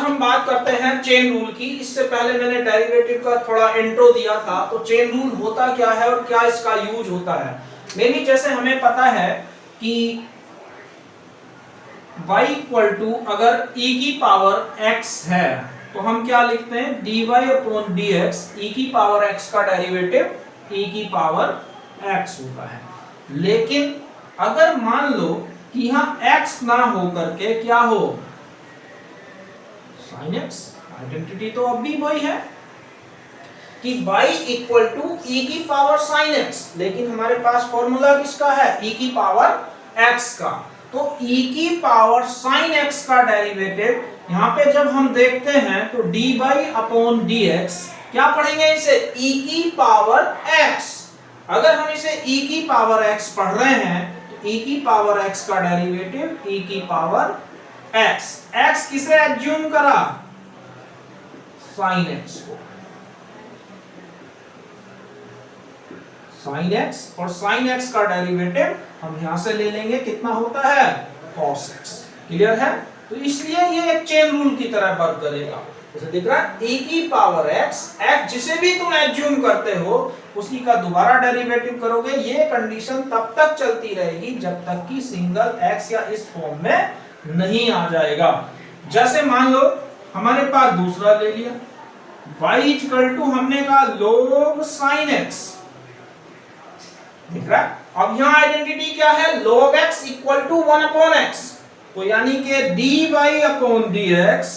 आज हम बात करते हैं चेन रूल की। इससे पहले मैंने डेरिवेटिव का थोड़ा इंट्रो दिया था। तो चेन रूल होता क्या है और क्या इसका यूज होता है। मेनली जैसे हमें पता है कि y इक्वल टू अगर e की पावर x है तो हम क्या लिखते हैं, dy अपॉन dx, e की पावर x का डेरिवेटिव e की पावर x होता है। लेकिन अगर मान लो कि यहां x ना हो करके क्या हो, sin x, आइडेंटिटी तो अब भी वही है कि y इक्वल टू e की पावर sin x, लेकिन हमारे पास फॉर्मूला किसका है, e की पावर x का। तो e की पावर sin x का डेरिवेटिव यहां पे जब हम देखते हैं तो dy अपॉन dx, क्या पढ़ेंगे इसे, e की पावर x। अगर हम इसे e की पावर x पढ़ रहे हैं तो e की पावर x का डेरिवेटिव e की पावर x। x किसे एज्यूम करा, sin x को, sin x, और sin x का डेरिवेटिव हम यहां से ले लेंगे, कितना होता है, cos x। क्लियर है। तो इसलिए ये एक चेन रूल की तरह वर्क करेगा। जैसे दिख रहा है e की पावर x, x जिसे भी तुम एज्यूम करते हो उसी का दोबारा डेरिवेटिव करोगे। ये कंडीशन तब तक चलती रहेगी जब तक कि सिंगल x या इस फॉर्म में नहीं आ जाएगा। जैसे मान लो हमारे पास दूसरा ले लिया, y इक्वल टू हमने कहा log sin x, दिख रहा है। अब यहां आइडेंटिटी क्या है, log x equal to 1 upon x। तो यानी कि dy upon dx,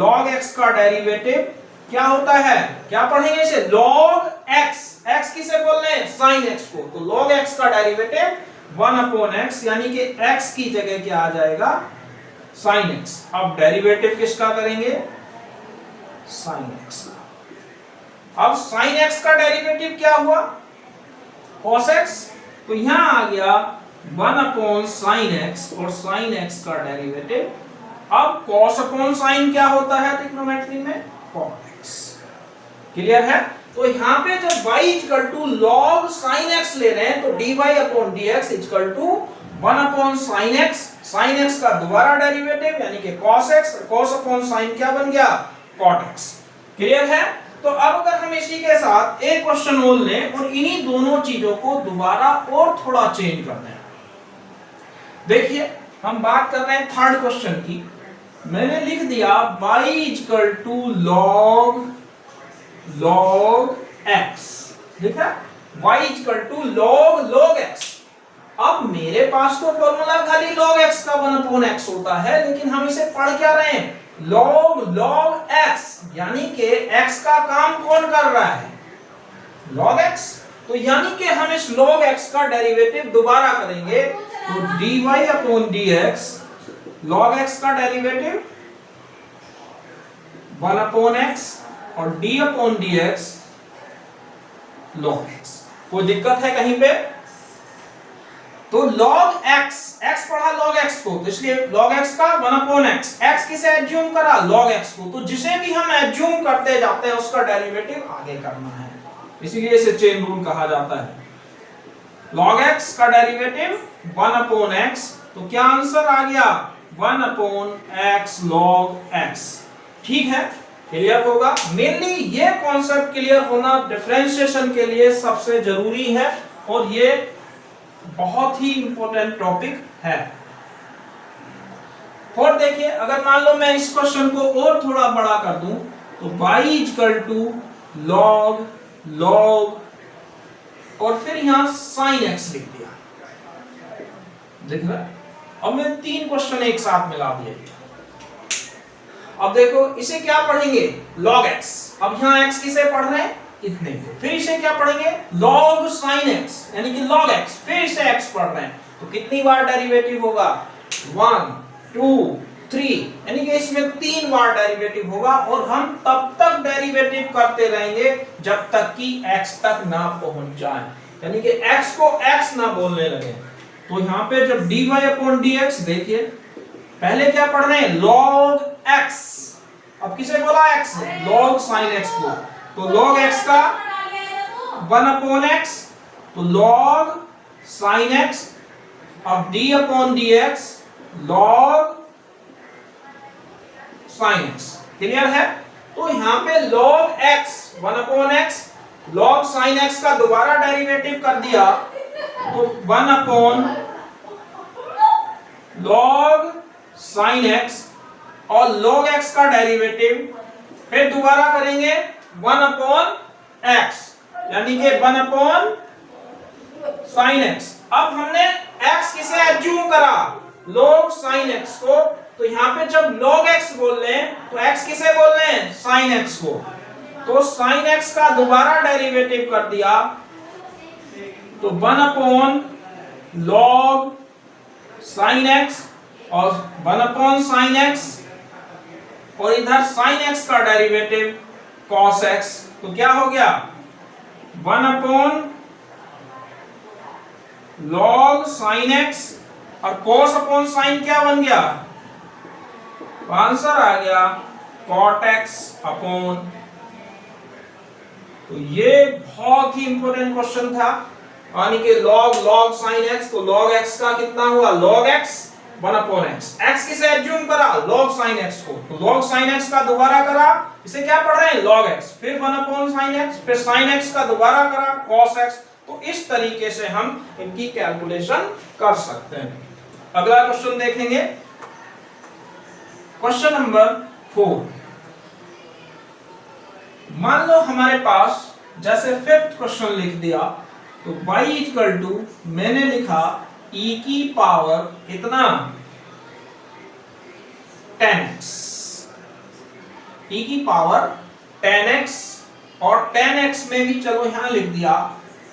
log x का डेरिवेटिव क्या होता है, क्या पढ़ेंगे इसे, log x, x किसे बोल रहे हैं, sin x को। तो log x का डेरिवेटिव 1 अपॉन x, यानी कि x की जगह क्या आ जाएगा, sin x। अब डेरिवेटिव किसका करेंगे, sin x का। अब sin x का डेरिवेटिव क्या हुआ, cos x। तो यहां आ गया 1 अपॉन sin x, और sin x का डेरिवेटिव, अब cos अपॉन sin क्या होता है ट्रिग्नोमेट्री में, cot x। क्लियर है। तो यहां पे जब y equal to log sin x ले रहे हैं तो dy upon dx equal to 1 upon sin x का दोबारा डेरिवेटिव यानी कि cos x, cos upon sin क्या बन गया, cot x। क्लियर है। तो अब अगर हम इसी के साथ एक क्वेश्चन और लें और इन्हीं दोनों चीजों को दोबारा और थोड़ा चेंज कर दें। देखिए हम बात कर रहे हैं थर्ड क्वेश्चन की। मैंने लिख दिया y equal to log x, ठीक है, y equal to log x। अब मेरे पास तो फॉर्मूला खाली log x का 1 अपॉन x होता है, लेकिन हम इसे पढ़ क्या रहे हैं, log x, यानी कि x का काम कौन कर रहा है, log x। तो यानी कि हम इस log x का डेरिवेटिव दोबारा करेंगे। तो dy upon dx, log x का डेरिवेटिव 1 अपॉन x, और d upon dx log x। कोई दिक्कत है कहीं पे। तो log x, x पढ़ा log x को, तो इसलिए log x का 1 अपॉन x, x किसे एज्यूम करा, log x को। तो जिसे भी हम एज्यूम करते जाते हैं उसका डेरिवेटिव आगे करना है, इसीलिए इसे चेन रूल कहा जाता है। log x का डेरिवेटिव 1 अपॉन x, तो क्या आंसर आ गया, 1 अपॉन x log x। ठीक है, क्लियर होगा। मेनली ये कॉन्सेप्ट क्लियर होना डिफरेंशिएशन के लिए सबसे जरूरी है, और ये बहुत ही इंपॉर्टेंट टॉपिक है। और देखिए अगर मान लो मैं इस क्वेश्चन को और थोड़ा बड़ा कर दूं तो y इक्वल टू log और फिर यहां sin x लिख दिया, देख रहा है। अब मैं 3 क्वेश्चन एक साथ मिला दिए। अब देखो इसे क्या पढ़ेंगे, log x। अब यहां x किसे पढ़ रहे हैं, इतने को। फिर इसे क्या पढ़ेंगे, log sin x, यानी कि log x, फिर इसे x पढ़ रहे हैं तो कितनी बार डेरिवेटिव होगा, 1 2 3, यानी कि इसमें 3 बार डेरिवेटिव होगा। और हम तब तक डेरिवेटिव करते रहेंगे जब तक कि x तक ना पहुंच जाए, यानी कि x को x ना बोलने लगे। तो यहां पे जब dy अपॉन dx, देखिए पहले क्या पढ़ रहे हैं, log x। अब किसे बोला, x, log sin x को। तो log x का 1 अपॉन x, तो log sin x। अब d upon dx log sin x। Clear है? तो यहाँ पे log x 1/x log sin x का दोबारा डेरिवेटिव कर दिया तो 1/log sin x और log x का डेरिवेटिव फिर दोबारा करेंगे 1/x यानी कि 1/sin x। अब हमने x किसे एज्यूम करा? log sin x को। तो यहां पे जब log x बोल रहे हैं तो x किसे बोल रहे हैं? sin x को। तो sin x का दोबारा डेरिवेटिव कर दिया तो 1/log sin x और 1/sin x और इधर sin x का डेरिवेटिव cos x। तो क्या हो गया? 1/log sin x और cos sin क्या बन गया? आंसर आ गया cot x अपॉन। तो ये बहुत ही इंपॉर्टेंट क्वेश्चन था। यानी कि log sin x तो log x का कितना हुआ? log x 1/x। x किसे एज्यूम करा? log sin x को। तो log sin x का दोबारा करा, इसे क्या पढ़ रहे हैं? log x, फिर 1/sin x, फिर sin x का दोबारा करा cos x। तो इस तरीके से हम इनकी कैलकुलेशन कर सकते हैं। अगला क्वेश्चन देखेंगे, क्वेश्चन नंबर 4। मान लो हमारे पास जैसे फिफ्थ क्वेश्चन लिख दिया तो y इक्वल टू मैंने लिखा e की पावर इतना 10x, e की पावर 10x और 10x में भी चलो यहां लिख दिया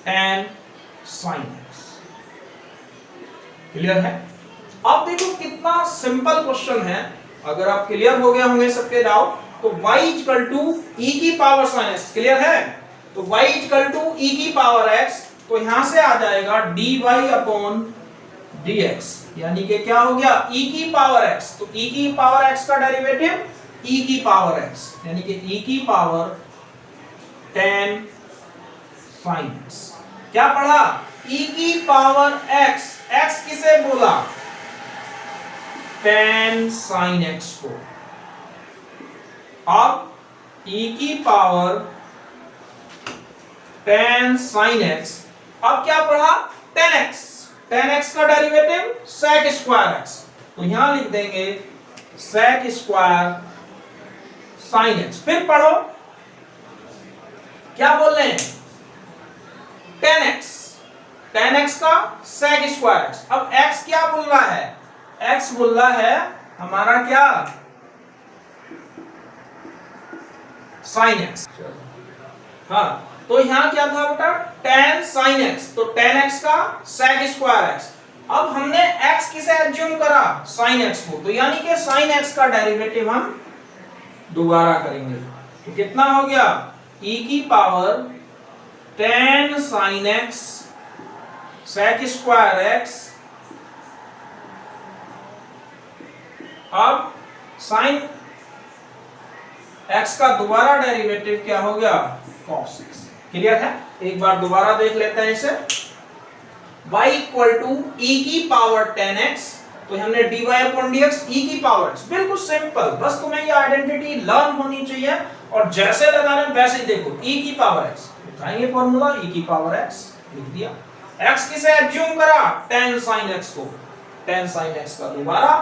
10 sin x। क्लियर है? अब देखो कितना सिंपल क्वेश्चन है। अगर आप क्लियर हो गए होंगे सबके डाउट तो y इक्वल टू e की पावर sin x। क्लियर है? तो y इक्वल टू e की पावर x तो यहां से आ जाएगा dy अपॉन dx यानी कि क्या हो गया? e की पावर x। तो e की पावर x का डेरिवेटिव e की पावर x यानी कि e की पावर 10 sin x। क्या पढ़ा? e की पावर x। x किसे बोला? 10 sin x को। अब e की पावर 10 sin x। अब क्या पढ़ा? 10x। 10x का डेरिवेटिव sec स्क्वायर x। तो यहां लिख देंगे sec स्क्वायर sin x। फिर पढ़ो, क्या बोल रहे हैं? 10x। 10x का sec स्क्वायर x। अब x क्या बोल रहा है? x बोल रहा है हमारा क्या? sin x। हाँ, तो यहां क्या था बेटा? 10 sin x। तो 10x का sec स्क्वायर x। अब हमने x किसे एज्यूम करा? sin x को। तो यानी कि sin x का डेरिवेटिव हम दोबारा करेंगे। तो कितना हो गया? e की power 10 sin x sec square x। अब sin x का दोबारा डेरिवेटिव क्या हो गया? cos x। क्लियर है? एक बार दोबारा देख लेते हैं इसे। y इक्वल टू e की पावर 10x तो हमने dy अपॉन dx e की पावर x। बिल्कुल सिंपल, बस तुम्हें ये आइडेंटिटी लर्न होनी चाहिए और जैसे लगा रहे वैसे ही देखो। e की पावर x उठाएंगे फॉर्मूला, e की पावर x लिख दिया। x किसे एज्यूम करा? 10 sin x को। 10 sin x का दोबारा,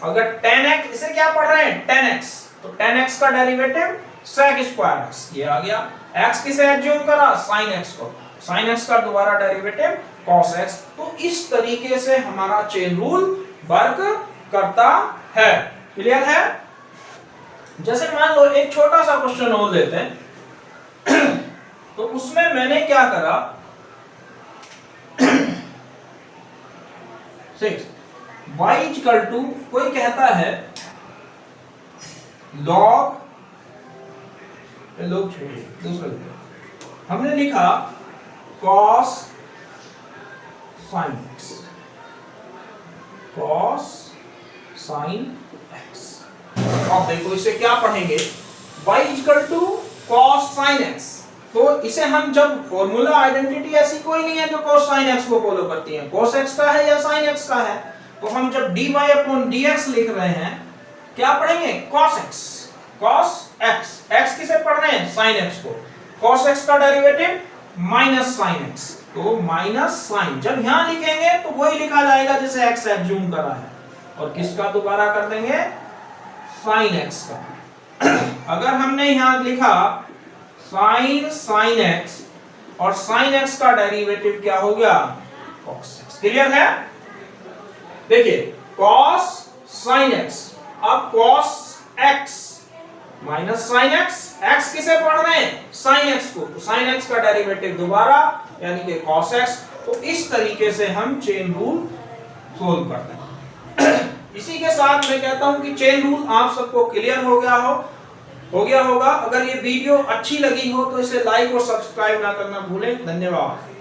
अगर 10x इसे क्या पढ़ रहे हैं? 10x। तो 10x का डेरिवेटिव sec स्क्वायर x ये आ गया। x किसे एज्यूम करा? sin x को। sin x का दोबारा डेरिवेटिव cos x। तो इस तरीके से हमारा चेन रूल वर्क करता है। क्लियर है? जैसे मान लो एक छोटा सा क्वेश्चन और लेते हैं तो उसमें मैंने क्या करा? 6 y इक्वल टू कोई कहता है log छोड़िए दूसरा हमने लिखा cos sin x। cos sin x। अब देखो इसे क्या पढ़ेंगे? y equal to cos sin x। तो इसे हम जब फॉर्मूला आइडेंटिटी ऐसी कोई नहीं है जो cos sin x को फॉलो करती है। cos x का है या sin x का है। तो हम जब dy अपॉन dx लिख रहे हैं क्या पढ़ेंगे? cos x। cos x, x किसे पढ़ रहे हैं, sin x को, cos x का डेरिवेटिव माइनस sin x, तो माइनस sin, जब यहां लिखेंगे तो वही लिखा जाएगा जिसे x एज्यूम करा है, और किसका दोबारा कर देंगे, sin x का। अगर हमने यहां लिखा sin x और sin x का डेरिवेटिव क्या हो गया, cos x, क्लियर है। देखिए cos sin x, अब cos x minus sin x, x किसे पढ़ रहे हैं, sin x को, तो sin x का डेरिवेटिव दोबारा यानी कि cos x। तो इस तरीके से हम चेन रूल सोल्व करते हैं। इसी के साथ मैं कहता हूं कि चेन रूल आप सबको क्लियर हो गया होगा। अगर ये वीडियो अच्छी लगी हो तो इसे लाइक और सब्सक्राइब ना करना भूलें। धन्यवाद।